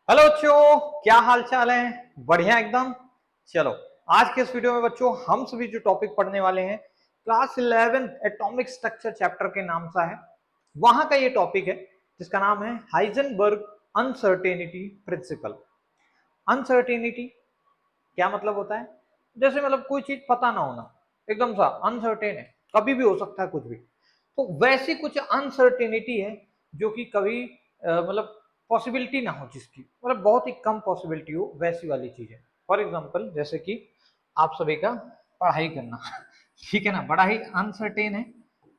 Hello बच्चों, क्या हाल चाल है। बढ़िया एकदम। चलो, आज के इस वीडियो में बच्चों हम सभी जो टॉपिक पढ़ने वाले हैं क्लास 11 एटॉमिक स्ट्रक्चर चैप्टर के नाम सा है। वहां का ये टॉपिक है जिसका नाम है हाइजेनबर्ग अनसर्टेनिटी प्रिंसिपल। अनसर्टेनिटी क्या मतलब होता है? जैसे मतलब कोई चीज पता ना होना, एकदम सा अनसर्टेन है, कभी भी हो सकता है कुछ भी। तो वैसी कुछ अनसर्टेनिटी है जो कि कभी मतलब पॉसिबिलिटी ना हो, जिसकी मतलब बहुत ही कम पॉसिबिलिटी हो, वैसी वाली चीज है। फॉर एग्जाम्पल जैसे कि आप सभी का पढ़ाई करना ठीक है ना, बड़ा ही अनसर्टेन है,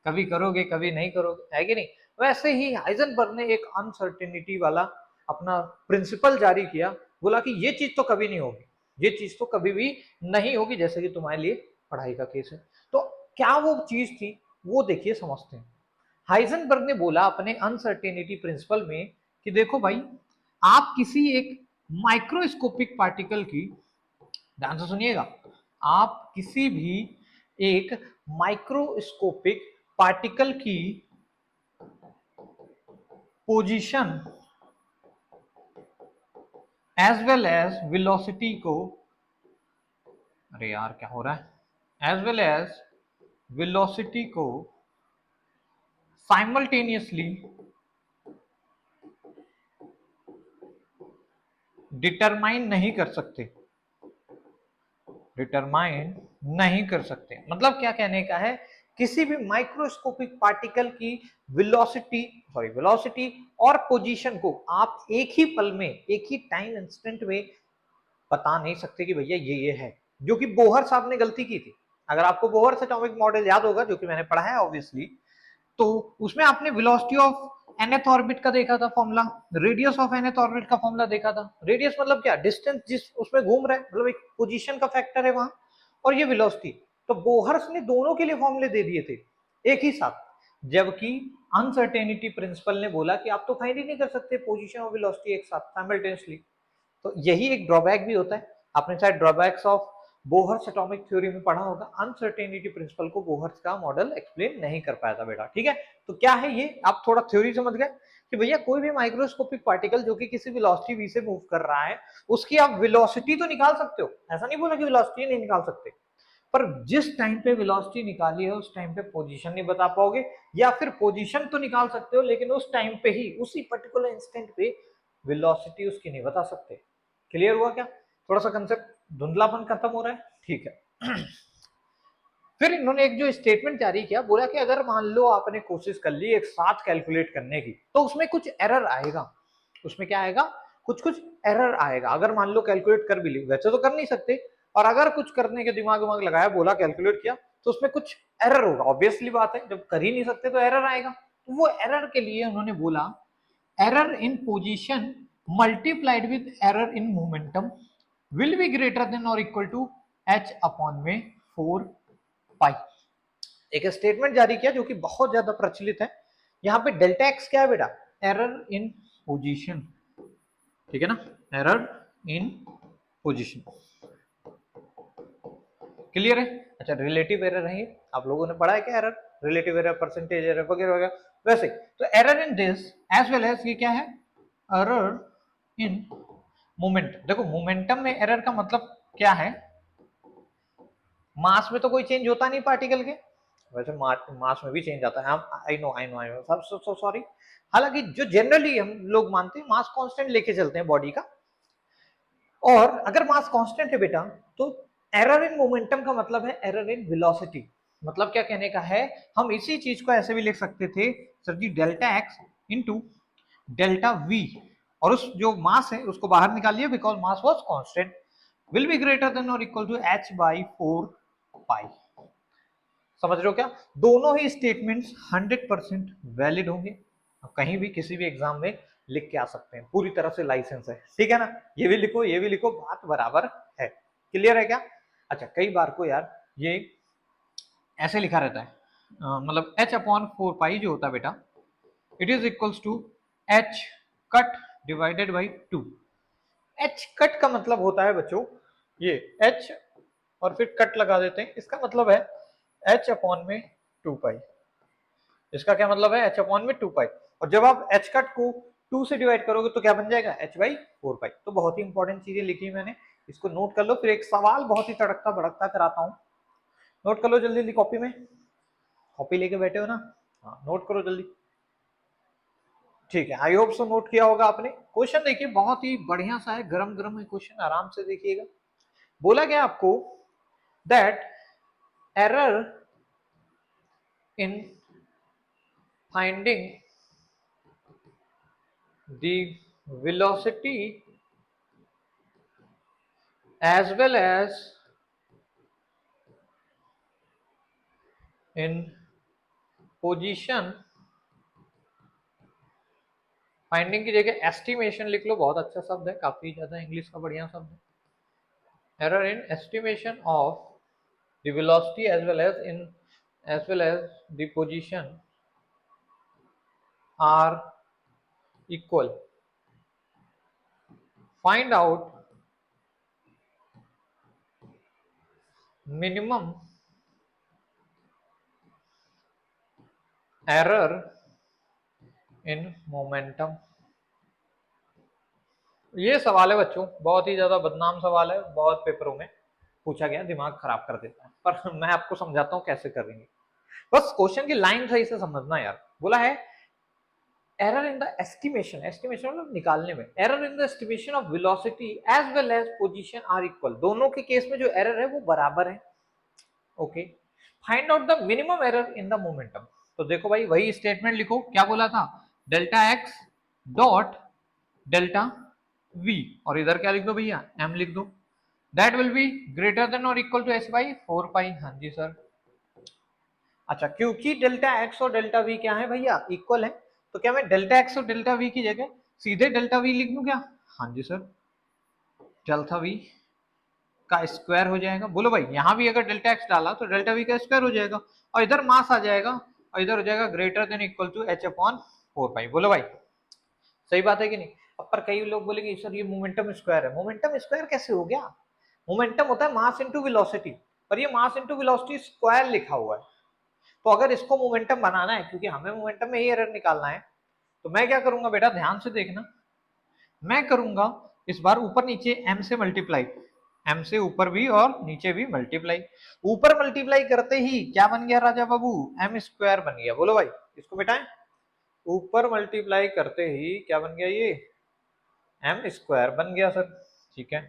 कभी करोगे कभी नहीं करोगे, है कि नहीं। वैसे ही हाइजेनबर्ग ने एक अनसर्टेनिटी वाला अपना प्रिंसिपल जारी किया। बोला कि ये चीज तो कभी नहीं होगी, ये चीज तो कभी भी नहीं होगी, जैसे कि तुम्हारे लिए पढ़ाई का केस है। तो क्या वो चीज थी, वो देखिए समझते हैं। हाइजेनबर्ग ने बोला अपने अनसर्टेनिटी प्रिंसिपल में कि देखो भाई, आप किसी एक माइक्रोस्कोपिक पार्टिकल की, ध्यान से सुनिएगा, आप किसी भी एक माइक्रोस्कोपिक पार्टिकल की position as well as velocity को, अरे यार क्या हो रहा है, एज वेल एज वेलोसिटी को साइमल्टेनियसली डिटरमाइन नहीं कर सकते, डिटरमाइन नहीं कर सकते। मतलब क्या कहने का है, किसी भी माइक्रोस्कोपिक पार्टिकल की वेलोसिटी और पोजीशन को आप एक ही पल में, एक ही टाइम इंस्टेंट में बता नहीं सकते कि भैया ये है। जो कि बोहर साहब ने गलती की थी। अगर आपको बोहर एटॉमिक मॉडल याद होगा, जो कि मैंने पढ़ा है ऑब्वियसली, तो उसमें आपने वेलोसिटी ऑफ nth ऑर्बिट का देखा था formula, radius of nth orbit का फॉर्मूला देखा था। रेडियस मतलब क्या, डिस्टेंस जिस उसमें घूम रहा है, मतलब एक पोजीशन का फैक्टर है वहां, और ये वेलोसिटी। तो बोहर्स ने दोनों के लिए फॉर्मूले दे दिए थे एक ही साथ, जबकि अनसर्टेनिटी प्रिंसिपल ने बोला कि आप तो फाइंड ही नहीं कर सकते पोजीशन और वेलोसिटी एक साथ साइमल्टेनियसली। तो यही एक ड्रॉबैक भी होता है। आपने शायद drawbacks of Bohr's atomic theory में पढ़ा होगा। अनसर्टेनिटी प्रिंसिपल को बोहर्स का मॉडल एक्सप्लेन नहीं कर पाया था बेटा, ठीक है। तो क्या है ये, आप थोड़ा थ्योरी समझ गए कि भैया कोई भी माइक्रोस्कोपिक पार्टिकल जो कि किसी वेलोसिटी v से मूव कर रहा है, उसकी आप वेलोसिटी तो निकाल सकते हो, ऐसा नहीं बोला कि वेलोसिटी नहीं निकाल सकते, पर जिस टाइम पे वेलोसिटी निकाली है उस टाइम पे पोजीशन नहीं बता पाओगे, या फिर पोजीशन तो निकाल सकते हो लेकिन उस टाइम पे ही, उसी पर्टिकुलर इंस्टेंट पे वेलोसिटी उसकी नहीं बता सकते। क्लियर हुआ क्या? थोड़ा सा कंसेप्ट धुंधलापन खत्म हो रहा है, ठीक है। फिर इन्होंने एक जो स्टेटमेंट जारी किया, बोला कि अगर मान लो आपने कोशिश कर ली एक साथ कैलकुलेट करने की, तो उसमें कुछ एरर आएगा। उसमें क्या आएगा, कुछ कुछ एरर आएगा। अगर मान लो कैलकुलेट कर भी ली, वैसे तो कर नहीं सकते, और अगर कुछ करने के दिमाग दिमाग लगाया, बोला कैलकुलेट किया, तो उसमें कुछ एरर होगा। ऑब्वियसली बात है, जब कर ही नहीं सकते तो एरर आएगा। तो वो एरर के लिए उन्होंने बोला error in position multiplied with error in momentum will be greater than or equal to h upon में 4 पाई। एक स्टेटमेंट जारी किया जो कि बहुत ज्यादा प्रचलित है। यहाँ पे डेल्टा एक्स क्या है बेटा, एरर इन पोजीशन, ठीक है ना, एरर इन पोजीशन। क्लियर है? अच्छा, रिलेटिव एरर है ये, आप लोगों ने पढ़ा है क्या error, relative error, percentage error वगैरह वगैरह। वैसे तो error in this as well as, ये क्या है, एरर इन मोमेंट। देखो मोमेंटम में एरर का मतलब क्या है, मास में तो कोई चेंज होता नहीं पार्टिकल के, वैसे मास में भी चेंज आता है, आई नो सब सो सॉरी। हालांकि जो जनरली हम लोग मानते हैं मास कांस्टेंट लेके चलते हैं बॉडी का, और अगर मास कांस्टेंट है बेटा, तो एरर इन मोमेंटम का मतलब है एरर इन वेलोसिटी। मतलब क्या कहने का है, हम इसी चीज को ऐसे भी लिख सकते थे sir ji, delta x into delta v, और उस जो मास है उसको बाहर निकालिए, because mass was constant, will be greater than और equal to h by 4 pi. समझ रहे हो क्या? दोनों ही स्टेटमेंट्स 100% वैलिड होंगे, कहीं भी किसी भी एग्जाम में लिख के आ सकते हैं, पूरी तरह से लाइसेंस है, ठीक है ना। ये भी लिखो ये भी लिखो, बात बराबर है। क्लियर है क्या? अच्छा, कई बार को यार ये ऐसे लिखा रहता है, मतलब h अपॉन 4 पाई जो होता है बेटा, it is equals to h cut divided by 2। h cut का मतलब होता है बच्चों ये h, और फिर कट लगा देते हैं, इसका मतलब है h अपॉन में 2 पाई। इसका क्या मतलब है, h अपॉन में 2 पाई। और जब आप h कट को 2 से डिवाइड करोगे तो क्या बन जाएगा h/4 पाई। तो बहुत ही इंपॉर्टेंट चीजें लिखी मैंने, इसको नोट कर लो। फिर एक सवाल बहुत ही तड़कता भड़कता कराता हूं, नोट कर लो जल्दी जल्दी कॉपी में, कॉपी लेके बैठे हो ना, हाँ नोट करो जल्दी। ठीक है, आई होप सो नोट किया होगा आपने। क्वेश्चन देखिए बहुत ही बढ़िया सा है, गरम गरम है क्वेश्चन, आराम से देखिएगा। बोला गया आपको that error in finding the velocity as well as in position, finding की जगह एस्टिमेशन लिख लो, बहुत अच्छा शब्द है, काफी ज्यादा इंग्लिश का बढ़िया शब्द है। Error in estimation of the velocity as well as the position are equal, find out minimum error in momentum। ये सवाल है बच्चों, बहुत ही ज्यादा बदनाम सवाल है, बहुत पेपरों में पूछा गया, दिमाग खराब कर देता है, पर मैं आपको समझाता हूँ कैसे करेंगे। बस क्वेश्चन की लाइन सही से समझना यार। बोला है error in the estimation, estimation मतलब निकालने में, error in the estimation of velocity as well as position are equal, दोनों के केस में जो एरर है वो बराबर है। Okay, find out the minimum error in the momentum. तो देखो भाई वही स्टेटमेंट लिखो, क्या बोला था, delta x dot delta v, और इधर क्या लिख दो भैया, m लिख दो, that will be greater than और इक्वल टू h/4 पाई। हाँ जी सर। अच्छा, क्योंकि डेल्टा x और डेल्टा v क्या है भैया, इक्वल है, तो क्या मैं डेल्टा x और डेल्टा v की जगह सीधे डेल्टा v लिख दूं क्या? हाँ जी सर, डेल्टा v का स्क्वायर हो जाएगा। बोलो भाई, यहां भी अगर डेल्टा x डाला तो डेल्टा v का स्क्वायर हो जाएगा, और इधर मास आ जाएगा, और इधर हो जाएगा greater than equal to h/4 pi. बोलो भाई सही बात है कि नहीं? अब पर कई लोग बोलेंगे सर ये मोमेंटम स्क्वायर है, मोमेंटम स्क्वायर कैसे हो गया? मोमेंटम होता है मास इनटू वेलोसिटी, पर ये मास इनटू वेलोसिटी स्क्वायर लिखा हुआ है। तो अगर इसको मोमेंटम बनाना है, क्योंकि हमें मोमेंटम में ही एरर निकालना है, तो मैं क्या करूंगा बेटा, ध्यान से देखना, मैं करूंगा इस बार ऊपर नीचे m से मल्टीप्लाई, m से ऊपर भी और नीचे भी मल्टीप्लाई। ऊपर मल्टीप्लाई करते ही क्या बन गया राजा बाबू, m स्क्वायर बन गया। बोलो भाई इसको बेटाएं, ऊपर मल्टीप्लाई करते ही क्या बन गया, ये m स्क्वायर बन गया सर। ठीक है,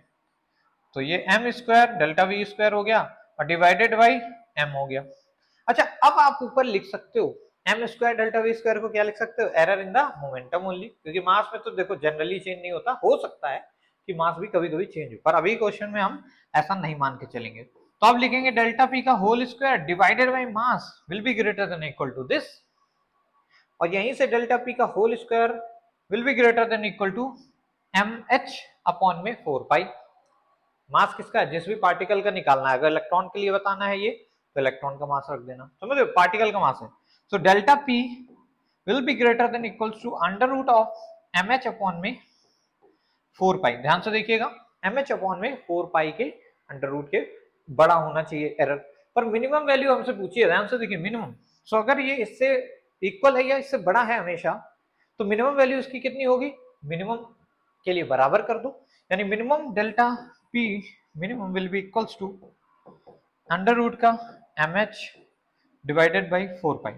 तो ये m square delta v square हो गया और डिवाइडेड बाई m हो गया। अच्छा, अब आप ऊपर लिख सकते हो m square delta v square को क्या लिख सकते हो, error in the momentum only, क्योंकि मास में तो देखो जनरली चेंज नहीं होता, हो सकता है कि मास भी कभी कभी चेंज हो, पर अभी क्वेश्चन में हम ऐसा नहीं मान के चलेंगे। तो आप लिखेंगे डेल्टा p का whole square divided by mass will be greater than equal to this, और यहीं से डेल्टा p का whole square will be greater than equal to mh upon में 4 पाई। मास किसका है, जिस भी पार्टिकल का निकालना है, अगर इलेक्ट्रॉन के लिए बताना है ये, तो इलेक्ट्रॉन का मास रख देना, समझ रहे हो, पार्टिकल का मास है। So delta p will be greater than equals to under root of mh upon में 4 पाई। ध्यान से देखिएगा, mh अपॉन में 4 पाई के अंडर रूट के बड़ा होना चाहिए एरर, पर मिनिमम वैल्यू हमसे पूछिए, ध्यान से देखिए मिनिमम। सो अगर ये इससे इक्वल है या इससे बड़ा है हमेशा, तो मिनिमम वैल्यू इसकी कितनी होगी, मिनिमम के लिए बराबर कर दो, यानी minimum delta p minimum will be equals to under root का mh डिवाइडेड बाई 4 पाई।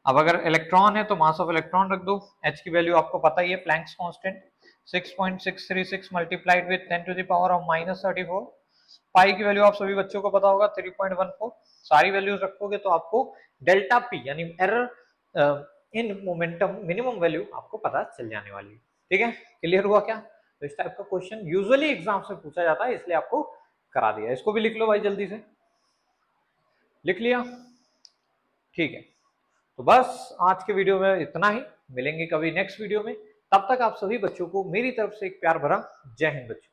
अब अगर इलेक्ट्रॉन है तो मास ऑफ इलेक्ट्रॉन रख दो, h की वैल्यू आपको पता ही है, Planck's constant 6.636 multiplied with 10 to the power of -34, pi की वैल्यू आप सभी बच्चों को पता होगा 3.14। सारी वैल्यूज रखोगे तो आपको डेल्टा p यानी error in momentum minimum value आपको पता चल जाने वाली है। ठीक है, क्लियर हुआ क्या? तो इस टाइप का क्वेश्चन यूजुअली एग्जाम से पूछा जाता है, इसलिए आपको करा दिया। इसको भी लिख लो भाई, जल्दी से लिख लिया? ठीक है, तो बस आज के वीडियो में इतना ही, मिलेंगे कभी नेक्स्ट वीडियो में, तब तक आप सभी बच्चों को मेरी तरफ से एक प्यार भरा जय हिंद बच्चों।